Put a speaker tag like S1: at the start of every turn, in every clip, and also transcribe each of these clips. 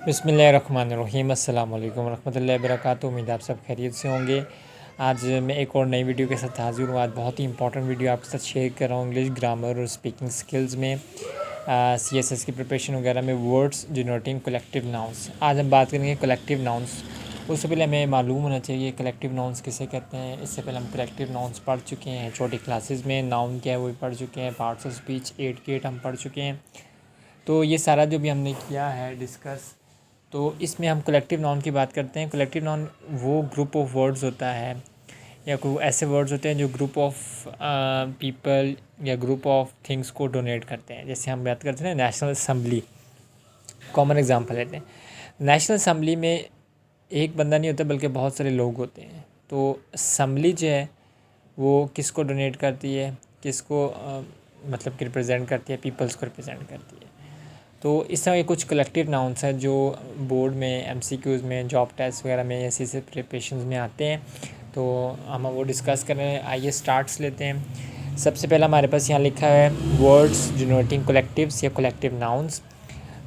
S1: बिस्मिल्लाहिर्रहमानिर्रहीम अस्सलाम वालेकुम रहमतुल्लाहि व बरकातुहू। उम्मीद आप सब खैरियत से होंगे। आज मैं एक और नई वीडियो के साथ हाजिर हूँ। आज बहुत ही इंपॉर्टेंट वीडियो आपके साथ शेयर कर रहा हूँ इंग्लिश ग्रामर और स्पीकिंग स्किल्स में, CSS की प्रिपरेशन वगैरह में, वर्ड्स डिनोटिंग कलेक्टिव नाउंस। आज हम बात करेंगे कलेक्टिव नाउंस। उससे पहले हमें मालूम होना चाहिए कलेक्टिव नाउंस किसे कहते हैं। इससे पहले हम कलेक्टिव नाउंस पढ़ चुके हैं छोटी क्लासेस में। नाउन क्या है वो भी पढ़ चुके हैं। पार्ट्स ऑफ स्पीच 8 के 8 हम पढ़ चुके हैं। तो ये सारा जो भी हमने किया है डिस्कस, तो इसमें हम कलेक्टिव नाउन की बात करते हैं। कलेक्टिव नाउन वो ग्रुप ऑफ वर्ड्स होता है या कोई ऐसे वर्ड्स होते हैं जो ग्रुप ऑफ पीपल या ग्रुप ऑफ थिंग्स को डोनेट करते हैं। जैसे हम बात करते हैं ना, नेशनल असम्बली, कॉमन एग्जांपल लेते हैं। नेशनल असम्बली में एक बंदा नहीं होता बल्कि बहुत सारे लोग होते हैं। तो असम्बली जो है वो किसको डोनेट करती है, किसको मतलब कि रिप्रेजेंट करती है, पीपल्स को रिप्रेजेंट करती है। तो इस तरह के कुछ कलेक्टिव नाउंस हैं जो बोर्ड में, MCQs में, जॉब टेस्ट वगैरह में, ऐसी से प्रिपरेशन में आते हैं। तो हम वो डिस्कस कर रहे हैं। आइए स्टार्ट्स लेते हैं। सबसे पहला हमारे पास यहाँ लिखा है वर्ड्स डिनोटिंग कलेक्टिव्स या कलेक्टिव नाउंस।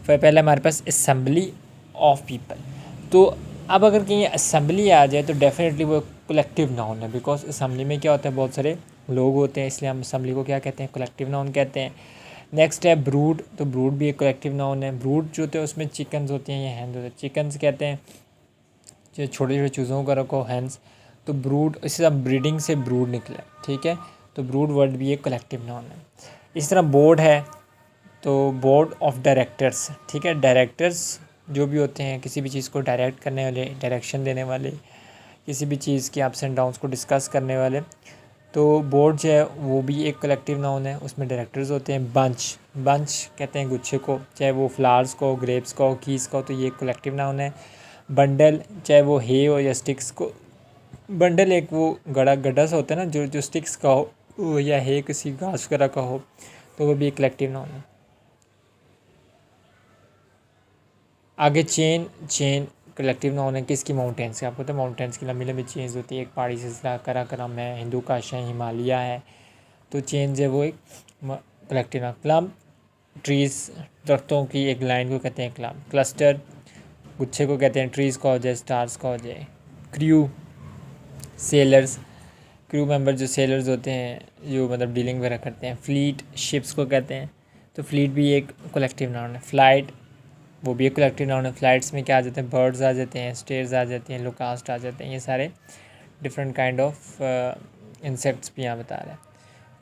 S1: फिर पहले हमारे पास असेंबली ऑफ पीपल। तो अब अगर कहीं असेंबली आ जाए तो डेफिनेटली वो कलेक्टिव नाउन है, बिकॉज असेंबली में क्या होता है, बहुत सारे लोग होते हैं, इसलिए हम असेंबली को क्या कहते हैं, कलेक्टिव नाउन कहते हैं। नेक्स्ट है ब्रूड। तो ब्रूड भी एक कलेक्टिव नाउन है। ब्रूड जो होते हैं उसमें चिकन्स होती हैं या हैंस होते हैं। चिकन्स कहते हैं जो छोटे छोटे चूज़ों का रखो, हैंस। तो ब्रूड, इसी तरह ब्रीडिंग से ब्रूड निकला, ठीक है। तो ब्रूड वर्ड भी एक कलेक्टिव नाउन है। इस तरह बोर्ड है, तो बोर्ड ऑफ डायरेक्टर्स, ठीक है। डायरेक्टर्स जो भी होते हैं किसी भी चीज़ को डायरेक्ट करने वाले, डायरेक्शन देने वाले, किसी भी चीज़ के अप्स एंड डाउन्स को डिस्कस करने वाले। तो बोर्ड जो है वो भी एक कलेक्टिव नाउन है, उसमें डायरेक्टर्स होते हैं। बंच, बंच कहते हैं गुच्छे को, चाहे वो फ्लावर्स को, ग्रेप्स को, कीस को, तो ये एक कलेक्टिव नाउन है। बंडल, चाहे वो हे हो या स्टिक्स को। बंडल एक वो गड्ढा सा होता है ना, जो जो स्टिक्स का हो या हे किसी घास वगैरह का हो, तो वो भी एक कलेक्टिव नाउन है। आगे चेन, चेन कलेक्टिव नाउन है किसकी, माउंटेन्स की। आपको पता है माउंटेन्स की लंबी लंबी चेन्स होती है, एक पहाड़ी सिलसिला, कराकोरम है, हिंदू काश है, हिमालय है। तो चेन जो है वो एक कलेक्टिव नाउन। क्लम, ट्रीज, दरख्तों की एक लाइन को कहते हैं क्लम। क्लस्टर, गुच्छे को कहते हैं, ट्रीज़ का हो जाए, स्टार्स का हो जाए। क्रू, सेलर्स, क्रू मेंबर जो सेलर्स होते हैं, जो मतलब डीलिंग वगैरह करते हैं। फ्लीट, शिप्स को कहते हैं, तो फ्लीट भी एक कलेक्टिव नाउन है। फ्लाइट, वो भी एक कलेक्टिव नाउन है। फ्लाइट्स में क्या आ जाते हैं, बर्ड्स आ जाते हैं, स्टेयर्स आ जाती हैं, लोकास्ट आ जाते हैं, ये सारे डिफरेंट काइंड ऑफ इंसेक्ट्स भी यहाँ बता रहे हैं।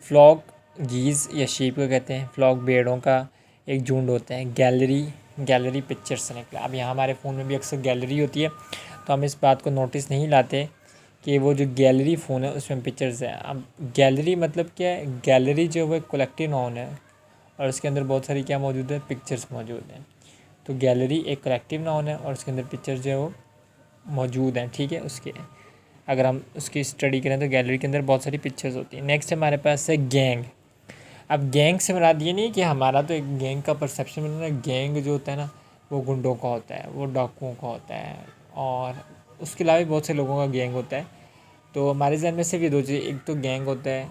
S1: फ्लॉक, गीज़ या शीप को कहते हैं। फ्लॉक भेड़ों का एक झुंड होता है। गैलरी, गैलरी पिक्चर से निकला। अब यहाँ हमारे फ़ोन में भी अक्सर गैलरी होती है, तो हम इस बात को नोटिस नहीं लाते कि वो जो गैलरी फ़ोन है उसमें पिक्चर्स है। अब गैलरी मतलब क्या है, गैलरी जो है वो एक कलेक्टिव नाउन है और उसके अंदर बहुत सारी क्या मौजूद है, पिक्चर्स मौजूद हैं। तो गैलरी एक कलेक्टिव नाउन है और उसके अंदर पिक्चर्स जो है वो मौजूद हैं, ठीक है। उसके अगर हम उसकी स्टडी करें तो गैलरी के अंदर बहुत सारी पिक्चर्स होती हैं। नेक्स्ट हमारे पास है गैंग। अब गैंग से मुराद ये नहीं कि हमारा तो एक गैंग का परसेप्शन बना है। गैंग जो होता है ना वो गुंडों का होता है, वो डाकुओं का होता है, और उसके अलावा भी बहुत से लोगों का गैंग होता है। तो हमारे जहन में सिर्फ ये दो चीज़, एक तो गैंग होता है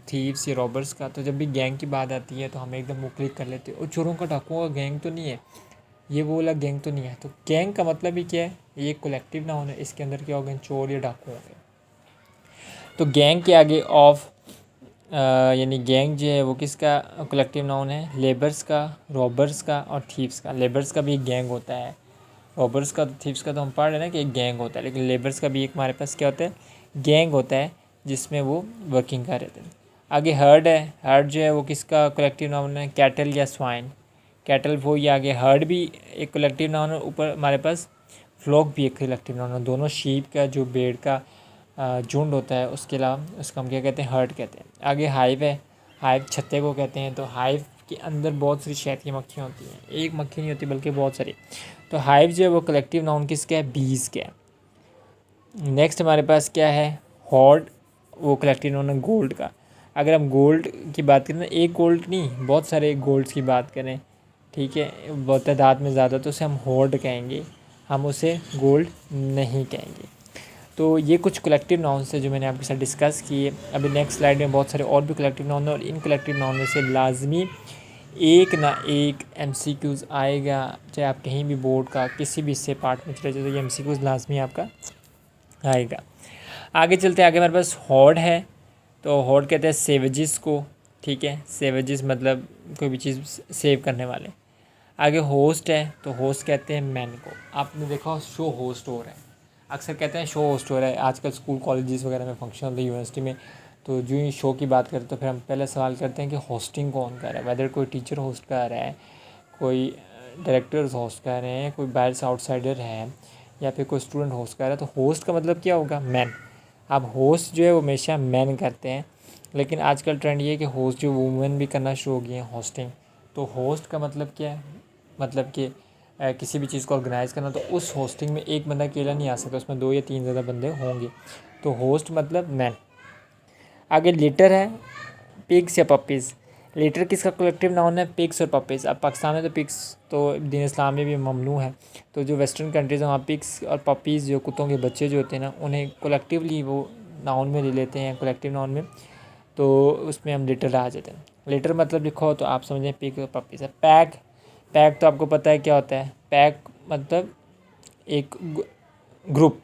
S1: थीव्स या रॉबर्स का। तो जब भी गैंग की बात आती है तो हम एकदम मुँह क्लिक कर लेते हैं, और चोरों का, डाकुओं का गैंग तो नहीं है, ये वो वाला गैंग तो नहीं है। तो गैंग का मतलब ही क्या है, ये कलेक्टिव नाउन है। इसके अंदर क्या हो गए, चोर या डाकू हो गए। तो गैंग के आगे ऑफ, यानी गैंग जो है वो किसका कलेक्टिव नाउन है, लेबर्स का, रॉबर्स का और थीव्स का। लेबर्स का भी एक गैंग होता है, रॉबर्स का, थीव्स का तो हम पढ़ रहे हैं ना कि एक गैंग होता है, लेकिन लेबर्स का भी एक हमारे पास क्या होता है, गैंग होता है, जिसमें वो वर्किंग कर रहे थे। आगे हर्ड है। हर्ड जो है वो किसका कलेक्टिव नाउन है, कैटल या स्वाइन। कैटल वो ही आगे, हर्ड भी एक कलेक्टिव नाउन है। ऊपर हमारे पास फ्लॉक भी एक कलेक्टिव नाउन है। दोनों शीप का, जो भेड़ का झुंड होता है, उसके अलावा उसको हम क्या कहते हैं, हर्ड कहते हैं। आगे हाइव है। हाइव छत्ते को कहते हैं। तो हाइव के अंदर बहुत सारी शहद की मक्खियाँ होती हैं, एक मक्खी नहीं होती बल्कि बहुत सारी। तो हाइव जो है वो कलेक्टिव नाउन किसका है, बीज का है। नेक्स्ट हमारे पास क्या है, हॉर्ड, वो कलेक्टिव नाउन है गोल्ड का। अगर हम गोल्ड की बात करें ना, एक गोल्ड नहीं, बहुत सारे गोल्ड्स की बात करें, ठीक है, बहुत तादाद में ज़्यादा, तो उसे हम होर्ड कहेंगे, हम उसे गोल्ड नहीं कहेंगे। तो ये कुछ कलेक्टिव नाउन्स है जो मैंने आपके साथ डिस्कस किए। अभी नेक्स्ट स्लाइड में बहुत सारे और भी कलेक्टिव नाउन है, और इन कलेक्टिव नाउन में से लाजमी एक ना एक MCQs आएगा, चाहे आप कहीं भी बोर्ड का किसी भी हिस्से पार्ट में चले जाए, तो ये MCQs लाजमी आपका आएगा। आगे चलते हैं, आगे हमारे पास हॉर्ड है। तो हॉर्ड कहते हैं सेवेजेस को, ठीक है, सेवेजेस मतलब कोई भी चीज़ सेव करने वाले। आगे होस्ट है, तो होस्ट कहते हैं मैन को। आपने देखा शो होस्ट हो रहा है, अक्सर कहते हैं शो होस्ट हो रहा है आजकल स्कूल कॉलेजेस वगैरह में फंक्शन होते हैं, यूनिवर्सिटी में। तो जो ही शो की बात करते तो फिर हम पहले सवाल करते हैं कि होस्टिंग कौन कर रहा है, वेदर कोई टीचर होस्ट कर रहा है, कोई डायरेक्टर्स होस्ट कर रहे हैं, कोई बाहर से आउटसाइडर है, या फिर कोई स्टूडेंट होस्ट कर रहा है। तो होस्ट का मतलब क्या होगा, मैन। अब होस्ट जो है वो हमेशा मैन करते हैं, लेकिन आजकल ट्रेंड ये है कि होस्ट जो वुमेन भी करना शुरू हो गई हैं होस्टिंग। तो होस्ट का मतलब क्या है, मतलब कि किसी भी चीज़ को ऑर्गेनाइज़ करना, तो उस होस्टिंग में एक बंदा अकेला नहीं आ सकता, उसमें 2 या 3 ज़्यादा बंदे होंगे। तो होस्ट मतलब मैन। आगे लिटर है, पिग्स या पपीज़। लिटर किसका कलेक्टिव नाउन है, पिग्स और पपीज़। अब पाकिस्तान में तो पिग्स तो दीन इस्लाम में भी ममनू है, तो जो वेस्टर्न कंट्रीज़ हैं वहाँ पिग्स और पपीज़ जो कुत्तों के बच्चे जो होते हैं ना, उन्हें कलेक्टिवली वो नाउन में ले लेते हैं, कलेक्टिव नाउन में, तो उसमें हम लिटर आ जाते हैं। लिटर मतलब लिखो तो आप समझें पिग और पपीज़ है। पैक, पैक तो आपको पता है क्या होता है, पैक मतलब एक ग्रुप।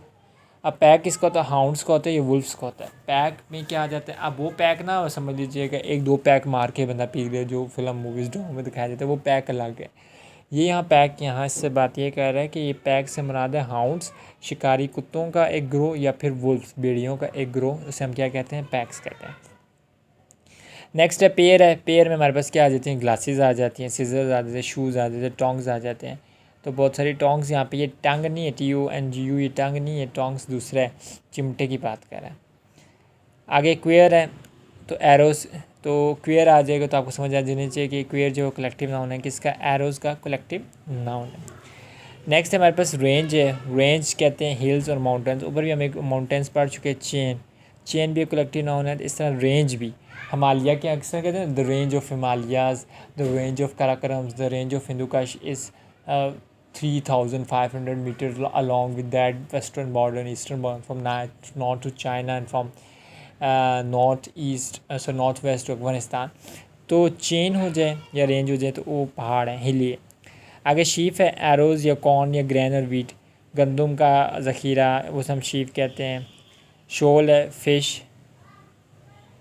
S1: अब पैक किसका होता है, हाउंड्स का होता है, ये वुल्फ्स का होता है। पैक में क्या आ जाता है, अब वो पैक ना समझ लीजिएगा 1-2 पैक मार के बंदा पी दे, जो फिल्म मूवीज़ ड्रामा में दिखाया जाता है, वो पैक अलग है। ये यहाँ पैक, यहाँ इससे बात ये कह रहा है कि ये पैक से मुराद है हाउंड्स, शिकारी कुत्तों का एक ग्रोह, या फिर वुल्फ्स भेड़ियों का एक ग्रोह, उसे हम क्या कहते हैं, पैक्स कहते हैं। नेक्स्ट है पेयर है। पेयर में हमारे पास क्या आ जाती हैं, ग्लासेस आ जाती हैं, सीजर्स आ जाते हैं, शूज़ आ जाते हैं, टोंग्स आ जाते हैं। तो बहुत सारी टोंग्स यहाँ पे, ये टंग नहीं है, TONGU, ये टंग नहीं है, टोंग्स दूसरा है, चिमटे की बात कर रहा है। आगे क्वेयर है, तो एरोस, तो क्वेयर आ जाएगा तो आपको समझ आ जानी चाहिए कि क्वेयर जो कलेक्टिव नाउन है किसका, एरोस का कलेक्टिव नाउन है। नेक्स्ट हमारे पास रेंज है। रेंज कहते हैं हिल्स और माउंटेन्स, ऊपर भी हम एक माउंटेन्स पढ़ चुके हैं। चेन, चेन भी एक कलेक्टिव नाउन है। इस तरह रेंज भी, हिमालय के अक्सर कहते हैं the range of Himalayas, the range of Karakorams, the range of Hindu Kush is 3,500 metre along with that western border and eastern border from north to China and from north west to Afghanistan. तो चेन हो जाए या रेंज हो जाए तो वो पहाड़ है, हिली है। आगे शीफ है, एरोज़ या कॉर्न या ग्रेन और वीट, गंदम का ज़ख़ीरा, वो हम शीफ कहते हैं। शोल है, फ़िश।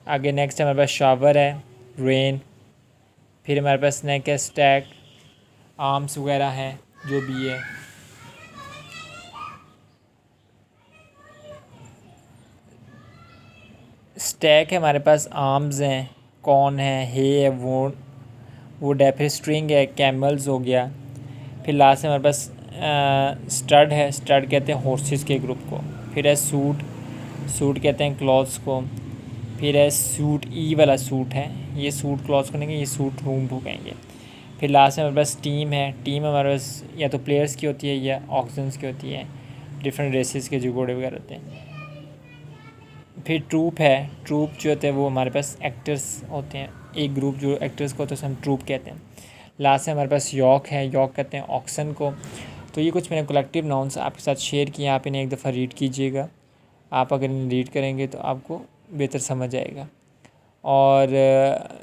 S1: आगे नेक्स्ट हमारे पास शावर है, रेन। फिर हमारे पास स्नैक है, स्टैक, आर्म्स वगैरह हैं जो भी है। स्टैक है, हमारे पास आर्म्स हैं, कॉर्न है, हे है, वुड है, फिर स्ट्रिंग है, कैमल्स हो गया। फिर लास्ट में हमारे पास स्टड है, स्टड कहते हैं हॉर्सेस के ग्रुप को। फिर है सूट, सूट कहते हैं क्लॉथ्स को। फिर है सूट, ई वाला सूट है, ये सूट क्लॉथ्स को नहीं, ये सूट रूम को कहेंगे। फिर लास्ट में हमारे पास टीम है। टीम हमारे पास या तो प्लेयर्स की होती है या ऑक्शंस की होती है, डिफरेंट रेसेस के जो घोड़े वगैरह होते हैं। फिर ट्रूप है, ट्रूप जो होते हैं वो हमारे पास एक्टर्स होते हैं, एक ग्रुप जो एक्टर्स को होता है उसे हम ट्रूप कहते हैं। लास्ट में हमारे पास यॉक है, यॉक कहते हैं ऑक्सन को। तो ये कुछ मैंने कलेक्टिव नाउन्स आपके साथ शेयर किए, आप इन्हें एक दफ़ा रीड कीजिएगा। आप अगर इन्हें रीड करेंगे तो आपको बेहतर समझ आएगा। और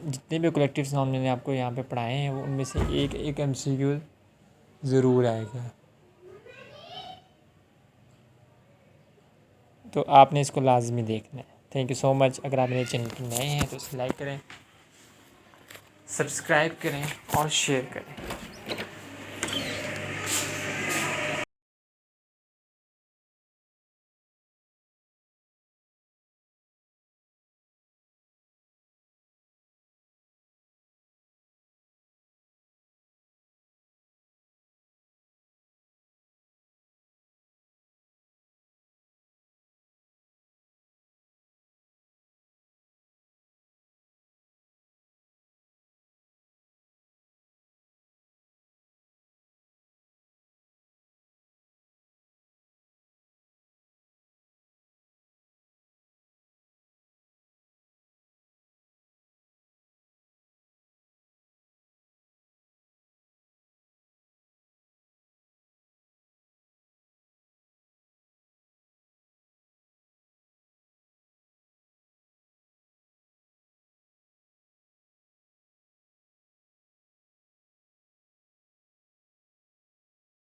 S1: जितने भी कलेक्टिव नाउन मैंने आपको यहाँ पे पढ़ाए हैं वो उनमें से एक MCQ ज़रूर आएगा, तो आपने इसको लाजमी देखना है। Thank you so much. अगर आप मेरे चैनल पर नए हैं तो इसे लाइक करें, सब्सक्राइब करें और शेयर करें।